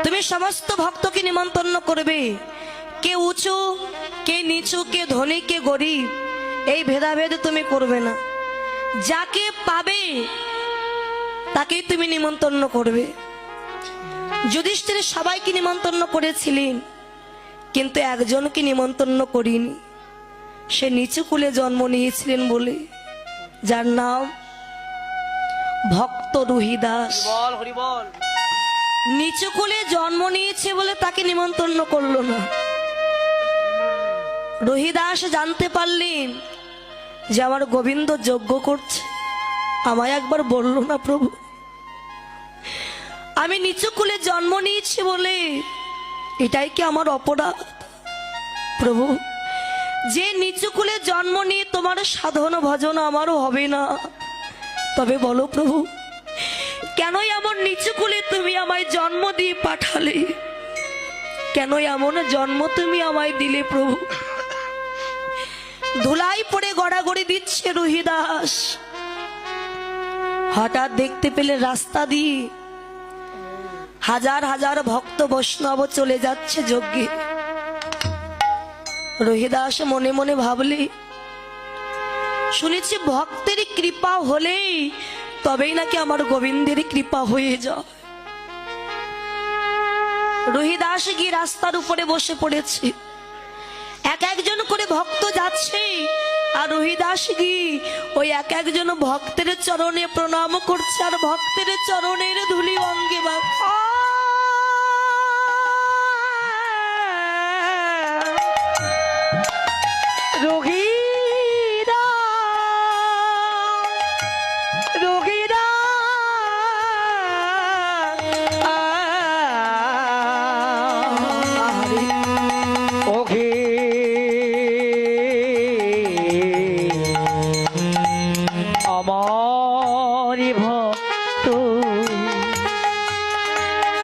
তুমি সমস্ত ভক্তকে নিমন্ত্রণ করবে, কে উঁচু কে নিচু, কে ধনী কে গরিব, এই ভেদাভেদ তুমি করবে না। যাকে পাবে তাকেই তুমি নিমন্ত্রণ করবে। যুধিষ্ঠির সবাইকে নিমন্ত্রণ করেছিলেন, কিন্তু একজনকে নিমন্ত্রণ করিনি। সে নিচু কুলে জন্ম নিয়েছিলেন বলে, যার নাম ভক্ত রুহিদাস। নিচু কুলে জন্ম নিয়েছে বলে তাকে নিমন্ত্রণ করলো না। রুহিদাস জানতে পারলেন যে আমার গোবিন্দ যজ্ঞ করছে, আমায় একবার বললো না প্রভু, আমি নিচু কুলে জন্ম নিয়েছি বলে এটাই কি আমার অপরাধ? প্রভু, যে নিচু কুলে জন্ম নিয়ে তোমার সাধন ভজন আমারও হবে না, তবে বলো প্রভু, কেনই এমন নিচু কুলে তুমি আমায় জন্ম দিয়ে পাঠালে? কেন এমন জন্ম তুমি আমায় দিলে প্রভু? ধুলাই পড়ে গড়াগড়ি দিচ্ছে রুহিদাস। হঠাৎ দেখতে পেলে রাস্তা দিয়ে হাজার হাজার ভক্ত বৈষ্ণব চলে যাচ্ছে যজ্ঞে। রুহিদাস মনে মনে ভাবলে, শুনেছি ভক্তের কৃপা হলেই তবেই নাকি আমার গোবিন্দের কৃপা হয়ে যায়। রুহিদাস গিয়ে রাস্তার উপরে বসে পড়েছে। এক একজন করে ভক্ত যাচ্ছে, আর রুহিদাস গিয়ে ওই এক একজন ভক্তের চরণে প্রণাম করছে, আর ভক্তের চরণের ধুলি অঙ্গে মাখা। আমারি